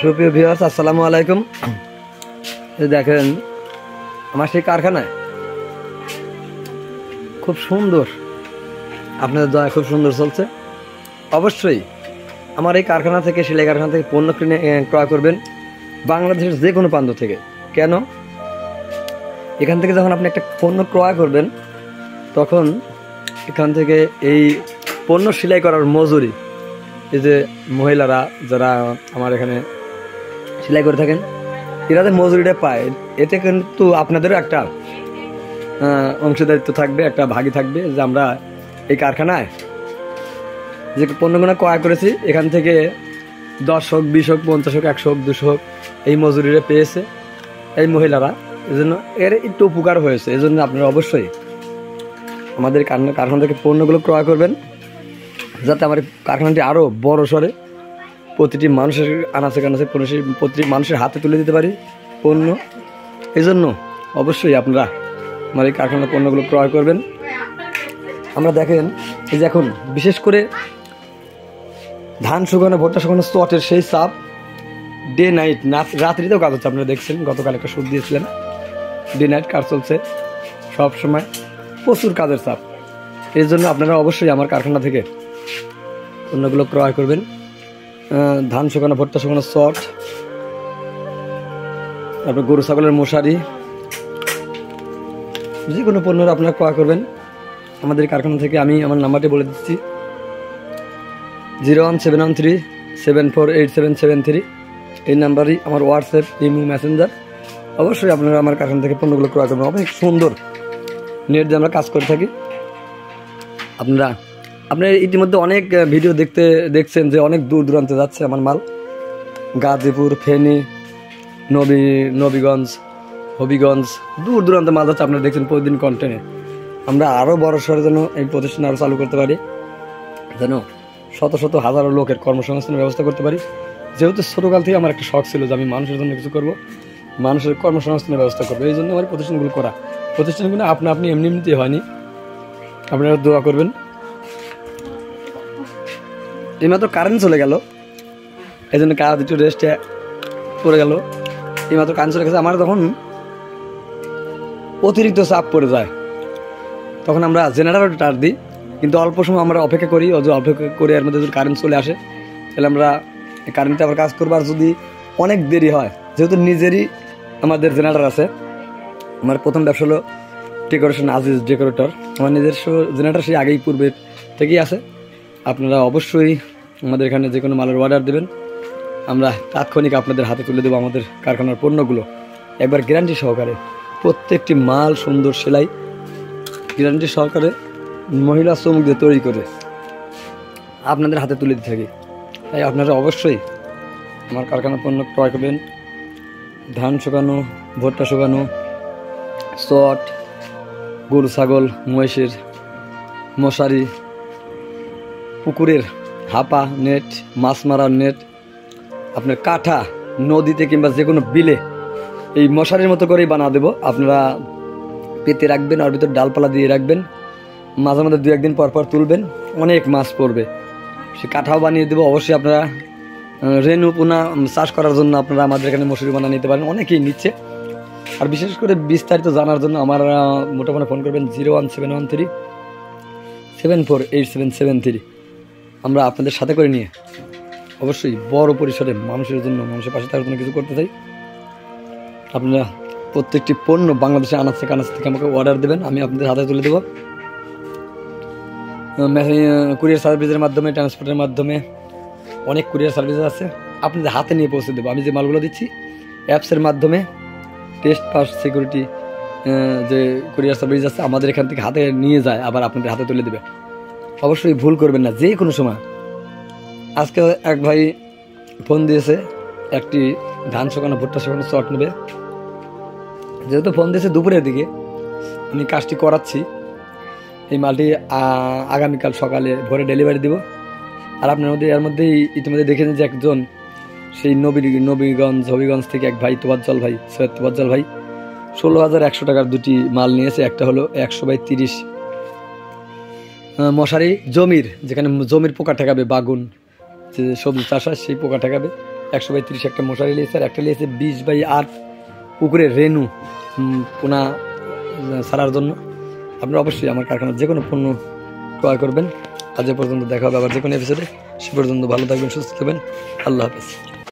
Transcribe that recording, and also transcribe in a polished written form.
সুপ্রিয় ভিউয়ার্স, আসসালামু আলাইকুম। দেখেন আমার সেই কারখানায় খুব সুন্দর, আপনাদের দয়া খুব সুন্দর চলছে। অবশ্যই আমার এই কারখানা থেকে, সেলাই কারখানা থেকে পণ্য কিনে ক্রয় করবেন বাংলাদেশের যে কোনো প্রান্ত থেকে। কেন? এখান থেকে যখন আপনি একটা পণ্য ক্রয় করবেন তখন এখান থেকে এই পণ্য সেলাই করার মজুরি, এই যে মহিলারা যারা আমার এখানে সেলাই করে থাকেন এরা যে মজুরিটা পায়, এতে কিন্তু আপনাদেরও একটা অংশীদারিত্ব থাকবে, একটা ভাগই থাকবে যে আমরা এই কারখানায় যে পণ্যগুলো ক্রয় করেছি এখান থেকে 10 হোক, 20 হোক, 50 হোক, 100 হোক, 200 হোক এই মজুরিটা পেয়েছে এই মহিলারা। এই জন্য এর একটু উপকার হয়েছে। এই জন্য আপনারা অবশ্যই আমাদের কারখানা থেকে পণ্যগুলো ক্রয় করবেন, যাতে আমার কারখানাটি আরও বড় সরে প্রতিটি মানুষের আনাচে কানাচে প্রতিটি মানুষের হাতে তুলে দিতে পারি পণ্য। এই জন্য অবশ্যই আপনারা আমার এই কারখানার পণ্যগুলো ক্রয় করবেন। আমরা দেখেন এই যে এখন বিশেষ করে ধান শুকানো, ভুট্টা শুকানো, স্পটের সেই চাপ ডে নাইট, রাত্রিতেও কাজ হচ্ছে। আপনারা দেখছেন গতকাল একটা শুট দিয়েছিলেন, ডে নাইট কাজ চলছে, সব সময় প্রচুর কাজের চাপ। এই জন্য আপনারা অবশ্যই আমার কারখানা থেকে পণ্যগুলো ক্রয় করবেন। ধান শুকানো, ভুট্টা শুকানো, চট, তারপর গরু ছাগলের মশারি, যে কোনো পণ্য আপনারা ক্রয় করবেন আমাদের কারখানা থেকে। আমি আমার নাম্বারটি বলে দিচ্ছি 01713748773। এই নাম্বারই আমার হোয়াটসঅ্যাপ, ইমো, মেসেঞ্জার। অবশ্যই আপনারা আমার কারখানা থেকে পণ্যগুলো ক্রয় করবেন। অনেক সুন্দর নেট দিয়ে আমরা কাজ করে থাকি। আপনারা ইতিমধ্যে অনেক ভিডিও দেখছেন যে অনেক দূর দূরান্তে যাচ্ছে আমার মাল। গাজীপুর, ফেনী, নবীগঞ্জ, হবিগঞ্জ, দূর দূরান্তে মাল যাচ্ছে। আপনারা দেখছেন প্রতিদিন কন্টেন্টে। আমরা আরও বড় সড়ে যেন এই প্রতিষ্ঠান আরও চালু করতে পারি, যেন শত শত হাজারো লোকের কর্মসংস্থানের ব্যবস্থা করতে পারি। যেহেতু ছোটোকাল থেকে আমার একটা শখ ছিল যে আমি মানুষের জন্য কিছু করব, মানুষের কর্মসংস্থানের ব্যবস্থা করবো। এই জন্য আমার প্রতিষ্ঠানগুলো করা। প্রতিষ্ঠানগুলো আপনি এমনিতেই হয়নি, আপনারা দোয়া করবেন। এইমাত্র কারেন্ট চলে গেল, এই জন্য কাজ একটু রেস্টে পড়ে গেল। এইমাত্র কারেন্ট চলে গেছে। আমার যখন অতিরিক্ত চাপ পড়ে যায় তখন আমরা জেনারেটর টার দিই, কিন্তু অল্প সময় আমরা অপেক্ষা করি। অপেক্ষা করে এর মধ্যে যদি কারেন্ট চলে আসে তাহলে আমরা কারেন্টে আবার কাজ করবো। আর যদি অনেক দেরি হয়, যেহেতু নিজেরই আমাদের জেনারেটর আছে, আমার প্রথম ব্যবসা হলো ডেকোরেশন, আজিজ ডেকোরেটর। আমার নিজস্ব জেনারেটর সেই আগেই পূর্বে থেকেই আছে। আপনারা অবশ্যই আমাদের এখানে যে কোনো মালের অর্ডার দেবেন, আমরা তাৎক্ষণিক আপনাদের হাতে তুলে দেবো আমাদের কারখানার পণ্যগুলো একবার গ্যারান্টি সহকারে। প্রত্যেকটি মাল সুন্দর সেলাই, গ্যারান্টি সহকারে মহিলা শ্রমিক দিয়ে তৈরি করে আপনাদের হাতে তুলে দিতে থাকি। তাই আপনারা অবশ্যই আমার কারখানার পণ্য ক্রয় করবেন। ধান শুকানো, ভুট্টা শুকানো, চট, গরু ছাগল মহিষের মশারি, পুকুরের হাপা নেট, মাছ মারার নেট, আপনার কাঠা নদীতে কিংবা যে কোনো বিলে এই মশারির মতো করেই বানা দেবো। আপনারা পেতে রাখবেন, ওর ভিতর ডালপালা দিয়ে রাখবেন, মাঝে মাঝে 2-1 দিন পর পর তুলবেন, অনেক মাছ পড়বে। সে কাঠাও বানিয়ে দেবো। অবশ্যই আপনারা রেনু পোনা চাষ করার জন্য আপনারা আমাদের এখানে মশারি বানা নিতে পারেন, অনেকেই নিচ্ছে। আর বিশেষ করে বিস্তারিত জানার জন্য আমার মোটামুটি ফোন করবেন 01713748773। আমরা আপনাদের সাথে করে নিয়ে অবশ্যই বড় পরিসরে মানুষের জন্য, মানুষের পাশে থাকার জন্য কিছু করতে চাই। আপনারা প্রত্যেকটি পণ্য বাংলাদেশে আনাচে কানাচে থেকে আমাকে অর্ডার দেবেন, আমি আপনাদের হাতে তুলে দেবো। কুরিয়ার সার্ভিসের মাধ্যমে, ট্রান্সপোর্টের মাধ্যমে অনেক কুরিয়ার সার্ভিস আছে, আপনাদের হাতে নিয়ে পৌঁছে দেবো। আমি যে মালগুলো দিচ্ছি অ্যাপসের মাধ্যমে, টেস্ট পাস, সিকিউরিটি যে কুরিয়ার সার্ভিস আছে আমাদের এখান থেকে হাতে নিয়ে যায়, আবার আপনাদের হাতে তুলে দেবে। অবশ্যই ভুল করবেন না যে কোনো সময়। আজকে এক ভাই ফোন দিয়েছে, একটি ধান শুকানো, ভুট্টা শুকানো চট নেবে। যেহেতু ফোন দিয়েছে দুপুরের দিকে, আমি কাজটি করাচ্ছি। এই মালটি আগামীকাল সকালে ভোরে ডেলিভারি দিব। আর আপনার মধ্যে এর মধ্যেই ইতিমধ্যে দেখেছেন যে একজন সেই হবিগঞ্জ থেকে এক ভাই, তোবাজ্জল ভাই, সৈয়দ তোবাজ্জল ভাই 16,100 টাকার দুটি মাল নিয়েছে। একটা হলো 100/30 মশারি জমির, যেখানে জমির পোকা ঠেকাবে, বাগুন, যে সবজি চাষ হয় সেই পোকা ঠেকাবে। 100/30 একটা মশারি লিয়েছে, আর একটা লিয়েছে 20/8 পুকুরের রেনু পোনা ছাড়ার জন্য। আপনারা অবশ্যই আমার কারখানার যে কোনো পণ্য ক্রয় করবেন। আজ পর্যন্ত দেখা হবে আবার যে কোনো এপিসোডে। সে পর্যন্ত ভালো থাকবেন, সুস্থ থাকবেন। আল্লাহ হাফেজ।